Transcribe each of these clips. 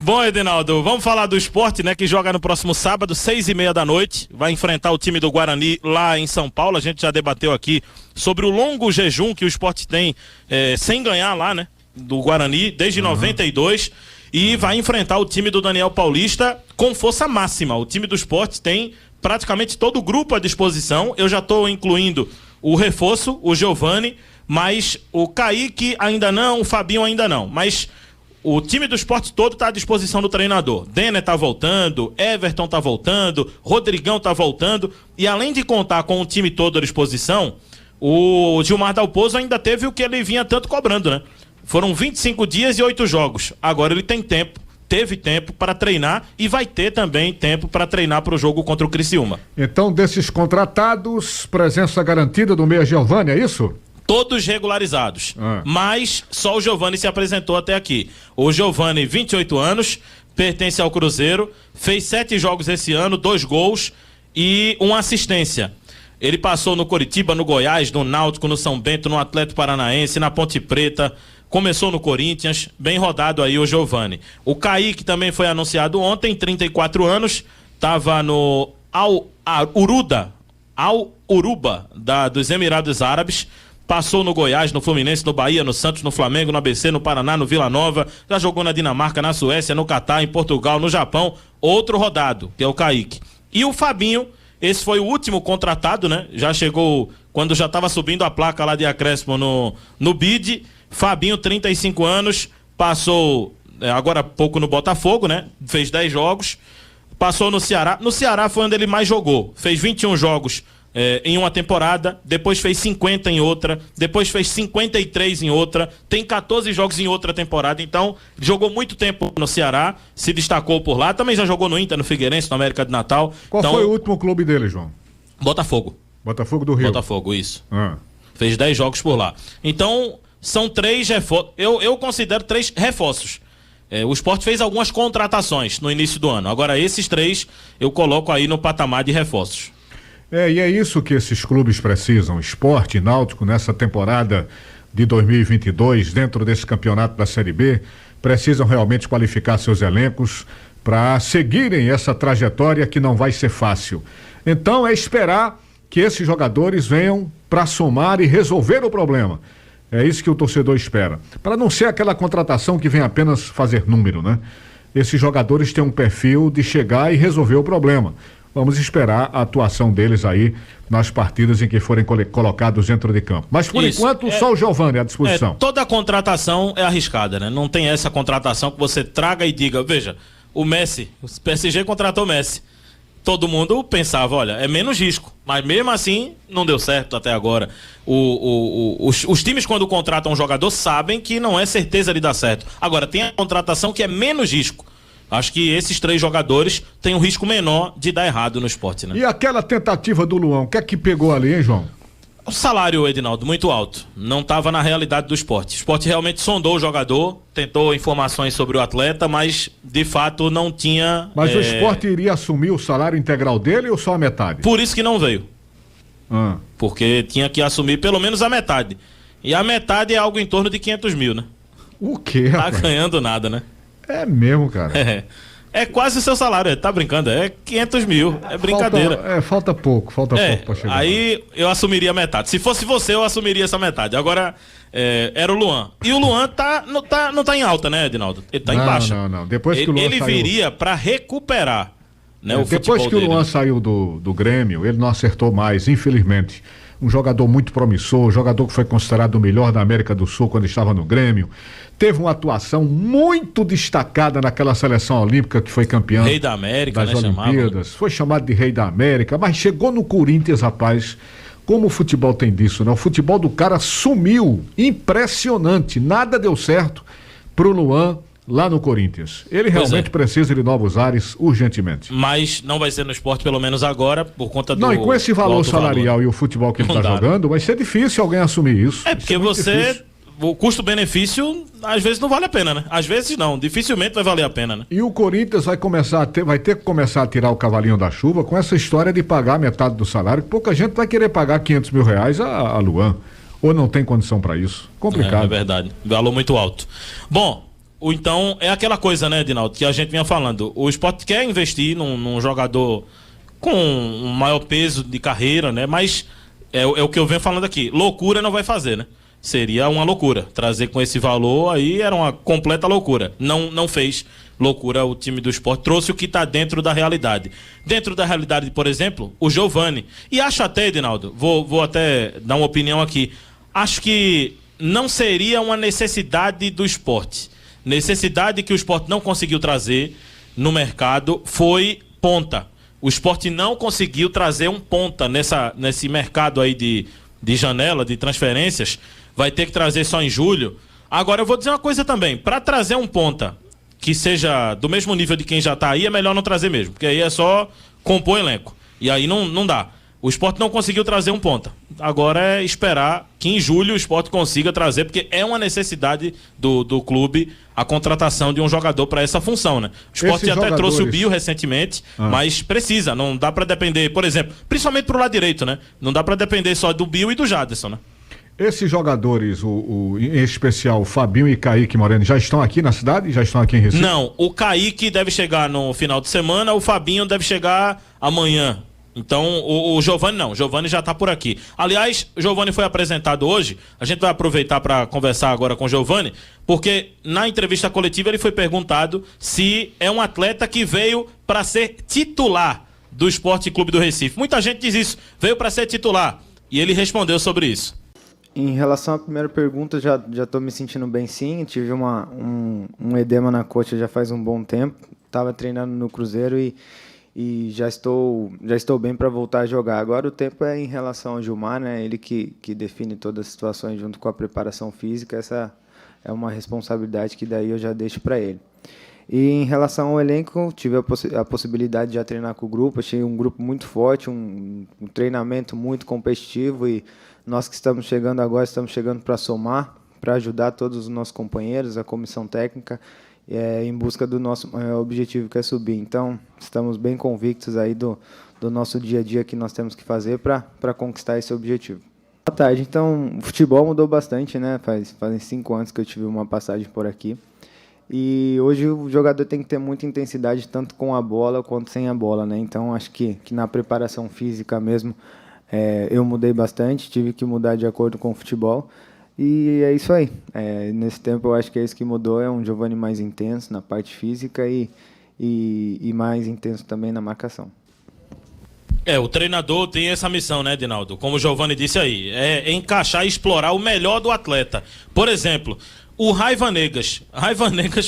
Bom, Edinaldo, vamos falar do Sport, né, que joga no próximo sábado, 6:30 da noite, vai enfrentar o time do Guarani lá em São Paulo. A gente já debateu aqui sobre o longo jejum que o Sport tem sem ganhar lá, né, do Guarani, desde 92, e vai enfrentar o time do Daniel Paulista com força máxima. O time do Sport tem praticamente todo o grupo à disposição. Eu já estou incluindo o reforço, o Giovani, mas o Kaique ainda não, o Fabinho ainda não, mas o time do Sport todo está à disposição do treinador. Denner está voltando, Everton está voltando, Rodrigão está voltando, e além de contar com o time todo à disposição, o Gilmar Dalpozo ainda teve o que ele vinha tanto cobrando, né? Foram 25 dias e 8 jogos. Agora ele tem tempo, teve tempo para treinar e vai ter também tempo para treinar para o jogo contra o Criciúma. Então, desses contratados, presença garantida do meia Giovani, é isso? Todos regularizados, mas só o Giovani se apresentou até aqui. O Giovani, 28 anos, pertence ao Cruzeiro, fez 7 jogos esse ano, 2 gols e 1 assistência. Ele passou no Coritiba, no Goiás, no Náutico, no São Bento, no Atlético Paranaense, na Ponte Preta, começou no Corinthians, bem rodado aí o Giovani. O Kaique também foi anunciado ontem, 34 anos, estava no Al-Uruba dos Emirados Árabes. Passou no Goiás, no Fluminense, no Bahia, no Santos, no Flamengo, no ABC, no Paraná, no Vila Nova. Já jogou na Dinamarca, na Suécia, no Catar, em Portugal, no Japão. Outro rodado, que é o Kaique. E o Fabinho, esse foi o último contratado, né? Já chegou quando já estava subindo a placa lá de acréscimo no BID. Fabinho, 35 anos, passou agora há pouco no Botafogo, né? Fez 10 jogos. Passou no Ceará. No Ceará foi onde ele mais jogou. Fez 21 jogos em uma temporada, depois fez 50 em outra, depois fez 53 em outra, tem 14 jogos em outra temporada, então jogou muito tempo no Ceará, se destacou por lá, também já jogou no Inter, no Figueirense, no América de Natal. Qual foi o último clube dele, João? Botafogo. Botafogo do Rio. Botafogo, isso. Fez 10 jogos por lá. Então, são 3 reforços, eu considero 3 reforços. O Sport fez algumas contratações no início do ano, agora esses 3 eu coloco aí no patamar de reforços. E é isso que esses clubes precisam, Sport e Náutico, nessa temporada de 2022, dentro desse campeonato da Série B, precisam realmente qualificar seus elencos para seguirem essa trajetória que não vai ser fácil. Então é esperar que esses jogadores venham para somar e resolver o problema. É isso que o torcedor espera. Para não ser aquela contratação que vem apenas fazer número, né? Esses jogadores têm um perfil de chegar e resolver o problema. Vamos esperar a atuação deles aí nas partidas em que forem colocados dentro de campo. Mas por enquanto só o Giovani à disposição. Toda contratação é arriscada, né? Não tem essa contratação que você traga e diga, veja, o Messi, o PSG contratou o Messi. Todo mundo pensava, olha, é menos risco. Mas mesmo assim, não deu certo até agora. Os times, quando contratam um jogador, sabem que não é certeza de dar certo. Agora, tem a contratação que é menos risco. Acho que esses 3 jogadores têm um risco menor de dar errado no Sport, né? E aquela tentativa do Luan, o que é que pegou ali, hein, João? O salário, Edinaldo, muito alto. Não estava na realidade do Sport. O Sport realmente sondou o jogador, tentou informações sobre o atleta, mas de fato não tinha... Mas o Sport iria assumir o salário integral dele ou só a metade? Por isso que não veio. Porque tinha que assumir pelo menos a metade. E a metade é algo em torno de 500 mil, né? O quê, rapaz? Tá ganhando nada, né? É mesmo, cara. É quase o seu salário, tá brincando? É 500 mil, é brincadeira. Falta pouco pra chegar. Aí eu assumiria metade. Se fosse você, eu assumiria essa metade. Agora, era o Luan. E o Luan não tá em alta, né, Edinaldo? Ele tá em baixa. Não. Depois que o Luan ele viria pra recuperar, né, o futebol depois que o Luan saiu do Grêmio, ele não acertou mais, infelizmente. Um jogador muito promissor, jogador que foi considerado o melhor da América do Sul quando estava no Grêmio. Teve uma atuação muito destacada naquela seleção olímpica que foi campeão. Rei da América, das Olimpíadas. Foi chamado de Rei da América, mas chegou no Corinthians, rapaz. Como o futebol tem disso, né? O futebol do cara sumiu. Impressionante. Nada deu certo pro Luan lá no Corinthians. Ele realmente precisa de novos ares urgentemente. Mas não vai ser no Sport, pelo menos agora, por conta do... Não, e com esse valor salarial e o futebol que ele está jogando, vai ser difícil alguém assumir isso. Porque você... O custo-benefício, às vezes, não vale a pena, né? Às vezes não, dificilmente vai valer a pena, né? E o Corinthians vai ter que começar a tirar o cavalinho da chuva com essa história de pagar metade do salário, que pouca gente vai querer pagar 500 mil reais a Luan. Ou não tem condição para isso. Complicado. É verdade, valor muito alto. Bom, Ou então é aquela coisa, né, Edinaldo, que a gente vinha falando. O Sport quer investir num jogador com um maior peso de carreira, né? Mas é o que eu venho falando aqui. Loucura não vai fazer, né? Seria uma loucura. Trazer com esse valor aí era uma completa loucura. Não fez loucura o time do Sport. Trouxe o que está dentro da realidade. Dentro da realidade, por exemplo, o Giovani. E acho até, Edinaldo, vou até dar uma opinião aqui. Acho que não seria uma necessidade do Sport. Necessidade que o Sport não conseguiu trazer no mercado foi ponta. O Sport não conseguiu trazer um ponta nesse mercado aí de janela, de transferências. Vai ter que trazer só em julho. Agora eu vou dizer uma coisa também. Para trazer um ponta que seja do mesmo nível de quem já está aí, é melhor não trazer mesmo. Porque aí é só compor elenco. E aí não dá. O Sport não conseguiu trazer um ponta. Agora é esperar que em julho o Sport consiga trazer, porque é uma necessidade do clube a contratação de um jogador para essa função, né? O Sport até trouxe o Bio recentemente, mas precisa, não dá para depender, por exemplo, principalmente pro lado direito, né? Não dá para depender só do Bio e do Jadson, né? Esses jogadores, em especial o Fabinho e Kaique Moreno, já estão aqui na cidade? Já estão aqui em Recife? Não, o Kaique deve chegar no final de semana, o Fabinho deve chegar amanhã. Então, o Giovani não, o Giovani já está por aqui. Aliás, o Giovani foi apresentado hoje, a gente vai aproveitar para conversar agora com o Giovani, porque na entrevista coletiva ele foi perguntado se é um atleta que veio para ser titular do Sport Clube do Recife. Muita gente diz isso, veio para ser titular, e ele respondeu sobre isso. Em relação à primeira pergunta, já estou me sentindo bem sim, tive um edema na coxa já faz um bom tempo, estava treinando no Cruzeiro e já estou bem para voltar a jogar. Agora o tempo é em relação ao Gilmar, né? Ele que define todas as situações junto com a preparação física. Essa é uma responsabilidade que daí eu já deixo para ele. E em relação ao elenco, tive a possibilidade de já treinar com o grupo. Achei um grupo muito forte, um treinamento muito competitivo, e nós que estamos chegando agora, estamos chegando para somar, para ajudar todos os nossos companheiros, a comissão técnica, em busca do nosso maior objetivo, que é subir. Então, estamos bem convictos aí do nosso dia a dia que nós temos que fazer para conquistar esse objetivo. Boa tarde. Então, o futebol mudou bastante, né? Fazem 5 anos que eu tive uma passagem por aqui. E hoje o jogador tem que ter muita intensidade, tanto com a bola quanto sem a bola, né? Então, acho que na preparação física mesmo, eu mudei bastante, tive que mudar de acordo com o futebol. E é isso aí. Nesse tempo eu acho que é isso que mudou, é um Giovani mais intenso na parte física e mais intenso também na marcação. O treinador tem essa missão, né, Edinaldo? Como o Giovani disse aí, é encaixar e explorar o melhor do atleta. Por exemplo, o Raiva Negas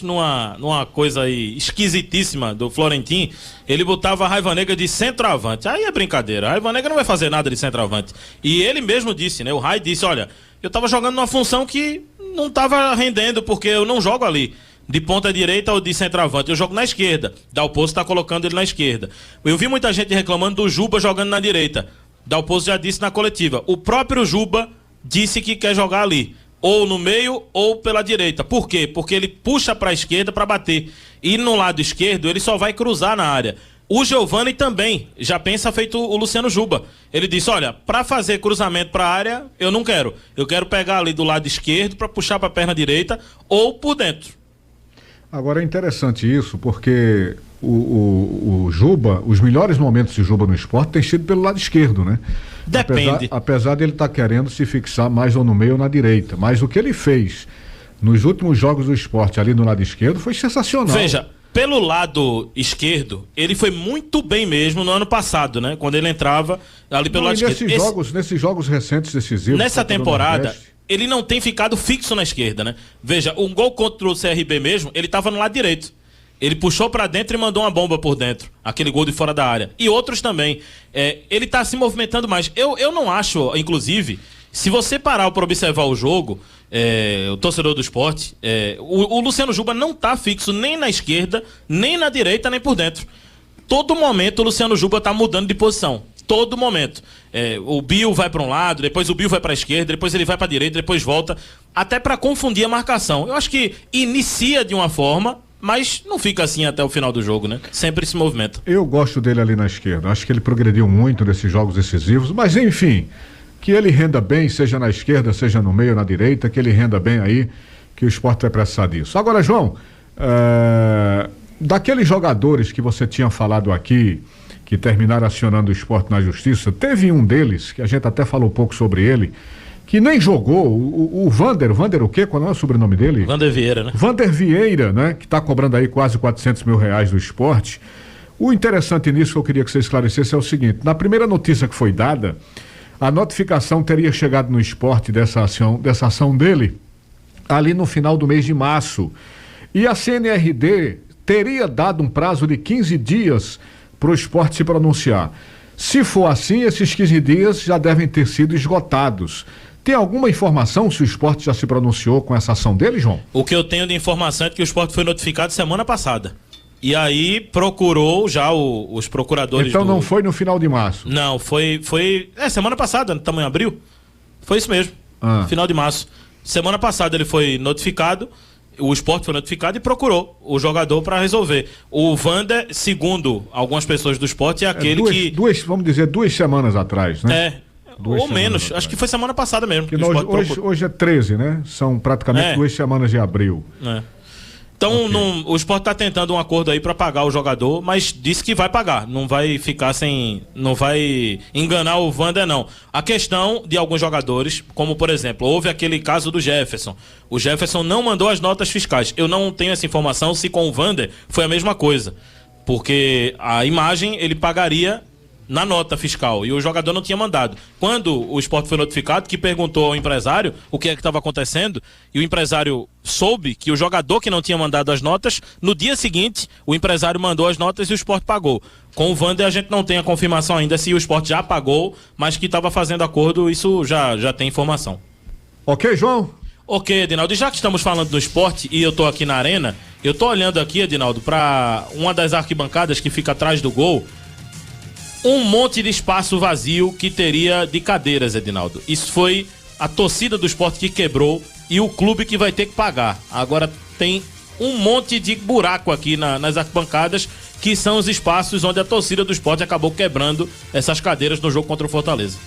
numa coisa aí esquisitíssima do Florentino, ele botava a Raiva Negas de centroavante. Aí é brincadeira, a Raiva Negas não vai fazer nada de centroavante. E ele mesmo disse, né, o Rai disse, olha, eu estava jogando numa função que não estava rendendo, porque eu não jogo ali de ponta direita ou de centroavante, eu jogo na esquerda. Dalpozo está colocando ele na esquerda. Eu vi muita gente reclamando do Juba jogando na direita. Dalpozo já disse na coletiva, o próprio Juba disse que quer jogar ali, ou no meio ou pela direita. Por quê? Porque ele puxa para a esquerda para bater, e no lado esquerdo ele só vai cruzar na área. O Giovani também já pensa feito o Luciano Juba. Ele disse, olha, para fazer cruzamento para a área, eu não quero. Eu quero pegar ali do lado esquerdo para puxar para a perna direita ou por dentro. Agora é interessante isso, porque o Juba, os melhores momentos de Juba no Sport têm sido pelo lado esquerdo, né? Depende. Apesar de ele estar querendo se fixar mais ou no meio ou na direita. Mas o que ele fez nos últimos jogos do Sport ali no lado esquerdo foi sensacional. Veja, pelo lado esquerdo, ele foi muito bem mesmo no ano passado, né? Quando ele entrava ali pelo lado esquerdo. Nesses jogos recentes decisivos. Nessa temporada, ele não tem ficado fixo na esquerda, né? Veja, um gol contra o CRB mesmo, ele estava no lado direito. Ele puxou pra dentro e mandou uma bomba por dentro. Aquele gol de fora da área. E outros também. Ele tá se movimentando mais. Eu não acho, inclusive, se você parar para observar o jogo, o torcedor do Sport, o Luciano Juba não tá fixo nem na esquerda, nem na direita, nem por dentro. Todo momento o Luciano Juba tá mudando de posição. Todo momento. O Bio vai para um lado, depois o Bio vai para a esquerda, depois ele vai para a direita, depois volta. Até para confundir a marcação. Eu acho que inicia de uma forma, mas não fica assim até o final do jogo, né? Sempre se movimenta. Eu gosto dele ali na esquerda. Acho que ele progrediu muito nesses jogos decisivos, mas enfim, que ele renda bem, seja na esquerda, seja no meio, na direita, que ele renda bem aí, que o Sport vai precisar disso. Agora, João, daqueles jogadores que você tinha falado aqui, que terminaram acionando o Sport na justiça, teve um deles, que a gente até falou um pouco sobre ele, que nem jogou, o Vander o quê? Qual é o sobrenome dele? Vander Vieira, né? Vander Vieira, né? Que está cobrando aí quase R$400 mil do Sport. O interessante nisso que eu queria que você esclarecesse é o seguinte: na primeira notícia que foi dada, a notificação teria chegado no Sport dessa ação dele ali no final do mês de março. E a CNRD teria dado um prazo de 15 dias para o Sport se pronunciar. Se for assim, esses 15 dias já devem ter sido esgotados. Tem alguma informação se o Sport já se pronunciou com essa ação dele, João? O que eu tenho de informação é que o Sport foi notificado semana passada. E aí procurou já os procuradores. Então não foi no final de março? Não, foi semana passada, estamos em abril. Foi isso mesmo, final de março. Semana passada ele foi notificado, o Sport foi notificado e procurou o jogador para resolver. O Vander, segundo algumas pessoas do Sport, é aquele vamos dizer, 2 semanas atrás, né? Ou menos, acho que foi semana passada mesmo. Que hoje é 13, né? São praticamente 2 semanas de abril. Então o Sport está tentando um acordo aí para pagar o jogador, mas disse que vai pagar, não vai ficar não vai enganar o Vander, não. A questão de alguns jogadores, como por exemplo, houve aquele caso do Jefferson. O Jefferson não mandou as notas fiscais. Eu não tenho essa informação se com o Vander foi a mesma coisa, porque a imagem ele pagaria na nota fiscal e o jogador não tinha mandado. Quando o Sport foi notificado, que perguntou ao empresário o que é que estava acontecendo, e o empresário soube que o jogador que não tinha mandado as notas, no dia seguinte o empresário mandou as notas e o Sport pagou. Com o Vander a gente não tem a confirmação ainda se o Sport já pagou, mas que estava fazendo acordo, isso já tem informação. Ok, João? Ok, Edinaldo, e já que estamos falando do Sport e eu tô aqui na arena, eu tô olhando aqui, Edinaldo, para uma das arquibancadas que fica atrás do gol. Um monte de espaço vazio que teria de cadeiras, Edinaldo. Isso foi a torcida do Sport que quebrou e o clube que vai ter que pagar. Agora tem um monte de buraco aqui nas arquibancadas, que são os espaços onde a torcida do Sport acabou quebrando essas cadeiras no jogo contra o Fortaleza.